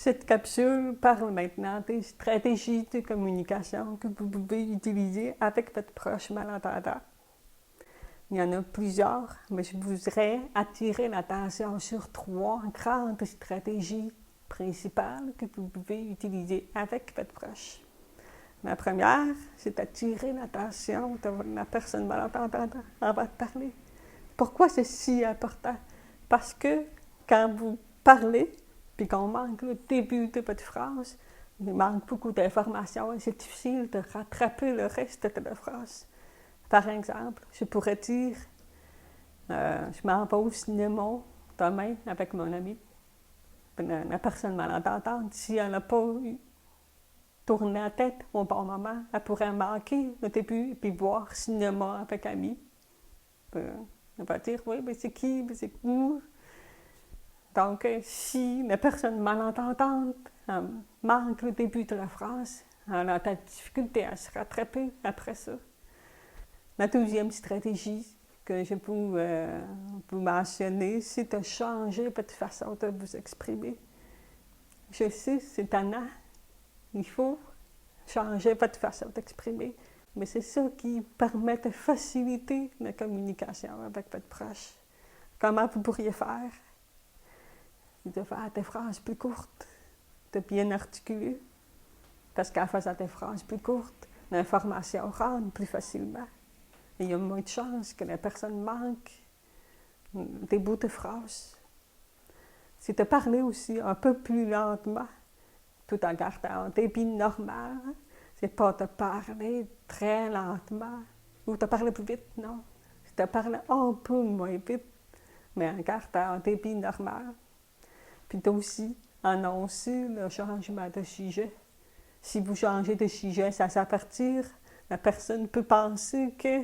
Cette capsule parle maintenant des stratégies de communication que vous pouvez utiliser avec votre proche malentendant. Il y en a plusieurs, mais je voudrais attirer l'attention sur 3 grandes stratégies principales que vous pouvez utiliser avec votre proche. La première, c'est d'attirer l'attention de la personne malentendante avant de parler. Pourquoi c'est si important? Parce que quand vous parlez, puis qu'on manque le début de votre phrase, il manque beaucoup d'informations et c'est difficile de rattraper le reste de la phrase. Par exemple, je pourrais dire je m'en vais au cinéma demain avec mon ami. La personne malentendante, si elle n'a pas tourné la tête au bon moment, elle pourrait manquer le début et puis voir cinéma avec ami. Elle va dire oui, mais c'est qui, mais c'est où? Donc, si la personne malentendante manque le début de la phrase, elle a de la difficulté à se rattraper après ça. La deuxième stratégie que je peux vous mentionner, c'est de changer votre façon de vous exprimer. Je sais, c'est tannant. Il faut changer votre façon d'exprimer. Mais c'est ça qui permet de faciliter la communication avec votre proche. Comment vous pourriez faire? De faire des phrases plus courtes, de bien articuler. Parce qu'en faisant des phrases plus courtes, l'information rentre plus facilement. Et il y a moins de chances que la personne manque des bouts de phrases. C'est de parler aussi un peu plus lentement, tout en gardant un débit normal. C'est pas de parler très lentement ou de parler plus vite, non. C'est de parler un peu moins vite, mais en gardant un débit normal. Puis aussi annoncer le changement de sujet. Si vous changez de sujet sans s'avertir, la personne peut penser que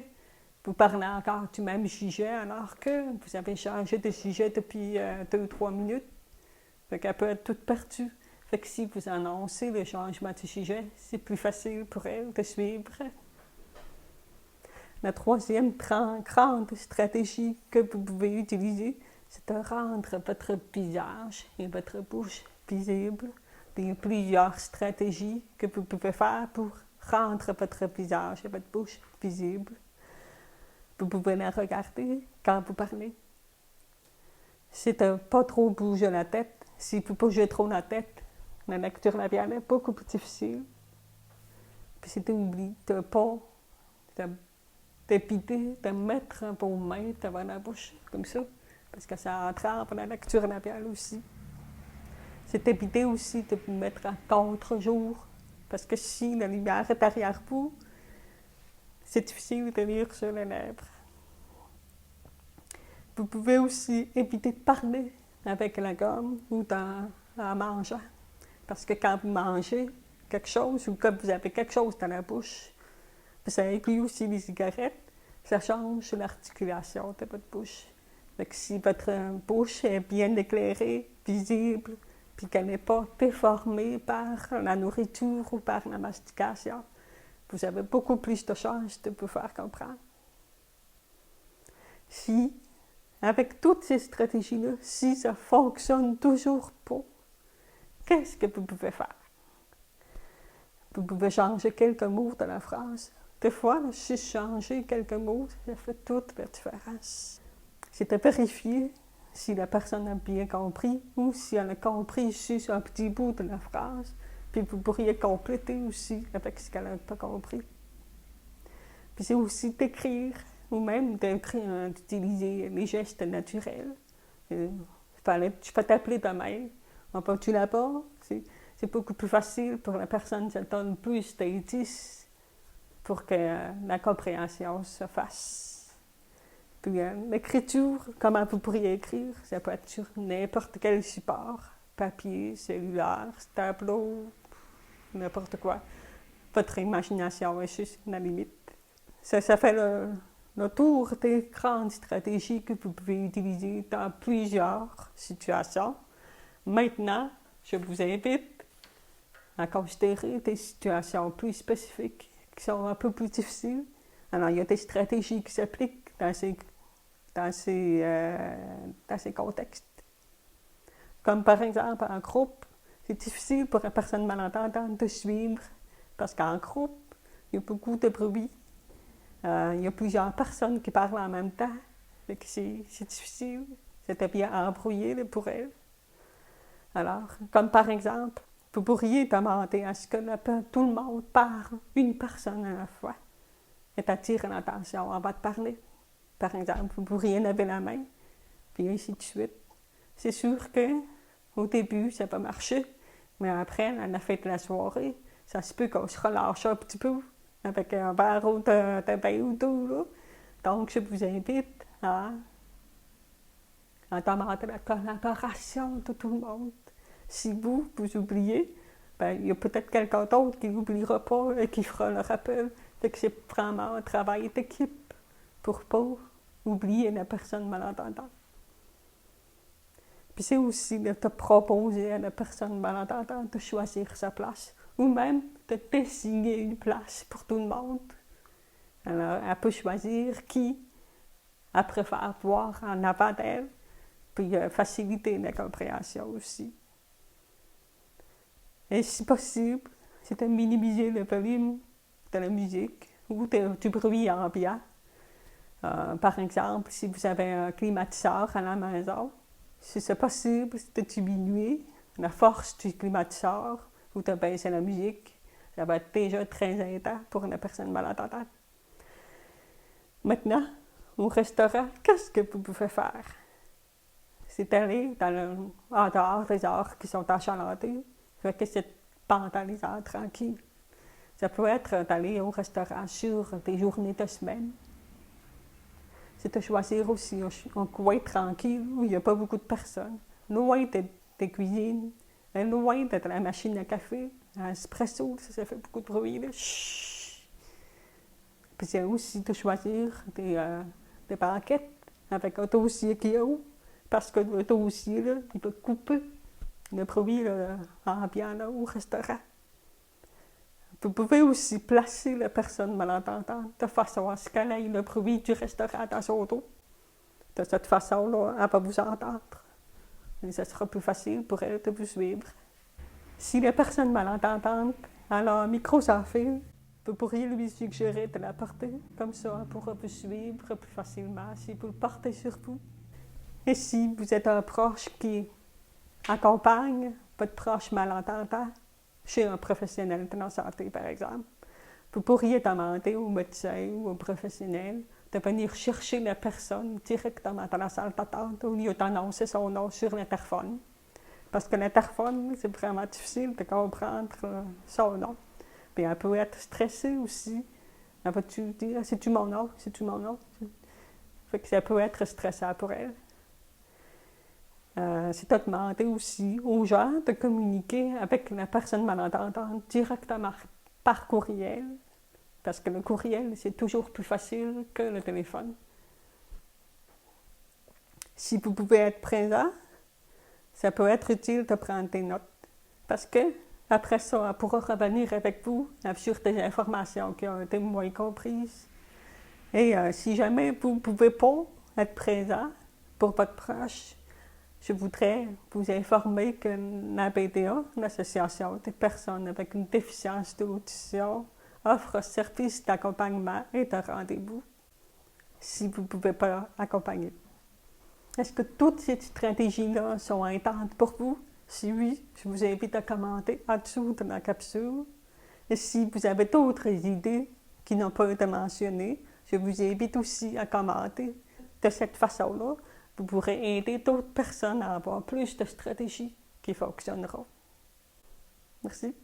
vous parlez encore du même sujet alors que vous avez changé de sujet depuis 2 ou 3 minutes. Fait qu'elle peut être toute perdue. Fait que si vous annoncez le changement de sujet, c'est plus facile pour elle de suivre. La troisième grande stratégie que vous pouvez utiliser, c'est de rendre votre visage et votre bouche visibles. Il y a plusieurs stratégies que vous pouvez faire pour rendre votre visage et votre bouche visibles. Vous pouvez les regarder quand vous parlez. C'est de ne pas trop bouger la tête. Si vous bougez trop la tête, la lecture labiale est beaucoup plus difficile. Puis c'est d'oublier de ne pas d'éviter de mettre vos mains devant la bouche, comme ça, parce que ça entrave la lecture labiale aussi. C'est d'éviter aussi de vous mettre à contre-jour, parce que si la lumière est derrière vous, c'est difficile de lire sur les lèvres. Vous pouvez aussi éviter de parler avec la gomme ou en mangeant, parce que quand vous mangez quelque chose ou quand vous avez quelque chose dans la bouche, ça inclut aussi les cigarettes, ça change l'articulation de votre bouche. Donc, si votre bouche est bien éclairée, visible, puis qu'elle n'est pas déformée par la nourriture ou par la mastication, vous avez beaucoup plus de chances de vous faire comprendre. Si, avec toutes ces stratégies-là, si ça fonctionne toujours pas, qu'est-ce que vous pouvez faire? Vous pouvez changer quelques mots de la phrase. Des fois, si changer quelques mots, ça fait toute la différence. C'est de vérifier si la personne a bien compris ou si elle a compris juste un petit bout de la phrase. Puis vous pourriez compléter aussi avec ce qu'elle n'a pas compris. Puis c'est aussi d'écrire ou même d'utiliser les gestes naturels. Je peux t'appeler demain. On peut-tu là-bas? C'est beaucoup plus facile pour la personne qui donne plus d'indices pour que la compréhension se fasse. Puis l'écriture, comment vous pourriez écrire? Ça peut être sur n'importe quel support, papier, cellulaire, tableau, n'importe quoi. Votre imagination est juste la limite. Ça fait le tour des grandes stratégies que vous pouvez utiliser dans plusieurs situations. Maintenant, je vous invite à considérer des situations plus spécifiques qui sont un peu plus difficiles. Alors, il y a des stratégies qui s'appliquent dans ces contextes. Comme par exemple, en groupe, C'est difficile pour une personne malentendante de suivre parce qu'en groupe, il y a beaucoup de bruit. Il y a plusieurs personnes qui parlent en même temps. C'est difficile. C'était bien embrouillé pour elle. Alors, comme par exemple, vous pourriez demander à ce que tout le monde parle une personne à la fois et attirer l'attention avant de parler. Par exemple, vous pourriez lever la main, puis ainsi de suite. C'est sûr qu'au début, ça peut marcher, mais après, à la fin de la soirée, ça se peut qu'on se relâche un petit peu avec un verre de bain ou deux. Là. Donc, je vous invite à demander la collaboration de tout le monde. Si vous oubliez, ben, il y a peut-être quelqu'un d'autre qui n'oubliera pas et qui fera le rappel. Fait que c'est vraiment un travail d'équipe pour ne pas oublier la personne malentendante. Puis c'est aussi de te proposer à la personne malentendante de choisir sa place ou même de désigner une place pour tout le monde. Alors, elle peut choisir qui elle préfère voir en avant d'elle, puis faciliter la compréhension aussi. Et si possible, c'est de minimiser le volume de la musique ou du bruit ambiant. Par exemple, si vous avez un climatiseur à la maison, si c'est possible, c'est de diminuer la force du climatiseur ou de baisser la musique. Ça va être déjà très aidant pour une personne malentendante. Maintenant, au restaurant, qu'est-ce que vous pouvez faire? C'est aller en dehors des heures qui sont achalandées. Fait que c'est pendant les heures tranquilles. Ça peut être d'aller au restaurant sur des journées de semaine. C'est de choisir aussi un coin tranquille où il n'y a pas beaucoup de personnes. Loin des cuisines, loin de la machine à café, à espresso, ça fait beaucoup de bruit. Là. Chut. Puis c'est aussi de choisir des banquettes avec un dossier qui est haut, parce que le dossier, là, il peut couper le bruit ambiant là, au restaurant. Vous pouvez aussi placer la personne malentendante de façon à ce qu'elle ait le bruit du restaurant dans son dos. De cette façon-là, elle va vous entendre. Et ça sera plus facile pour elle de vous suivre. Si la personne malentendante a un micro sans fil, vous pourriez lui suggérer de la porter. Comme ça, elle pourra vous suivre plus facilement si vous le portez sur vous. Et si vous êtes un proche qui accompagne votre proche malentendant chez un professionnel de la santé, par exemple, vous pourriez demander au médecin ou au professionnel de venir chercher la personne directement dans la salle d'attente au lieu d'annoncer son nom sur l'interphone. Parce que l'interphone, c'est vraiment difficile de comprendre son nom. Puis elle peut être stressée aussi. Elle va-tu dire « c'est-tu mon nom? C'est-tu mon nom? » Fait que ça peut être stressant pour elle. C'est de demander aussi aux gens de communiquer avec la personne malentendante directement par courriel, parce que le courriel, c'est toujours plus facile que le téléphone. Si vous pouvez être présent, ça peut être utile de prendre des notes, parce que après ça, on pourra revenir avec vous sur des informations qui ont été moins comprises. Et si jamais vous ne pouvez pas être présent pour votre proche, je voudrais vous informer que l'ABDA, l'Association des personnes avec une déficience de l'audition, offre un service d'accompagnement et de rendez-vous si vous ne pouvez pas accompagner. Est-ce que toutes ces stratégies-là sont aidantes pour vous? Si oui, je vous invite à commenter en dessous de la capsule. Et si vous avez d'autres idées qui n'ont pas été mentionnées, je vous invite aussi à commenter. De cette façon-là, vous pourrez aider d'autres personnes à avoir plus de stratégies qui fonctionneront. Merci.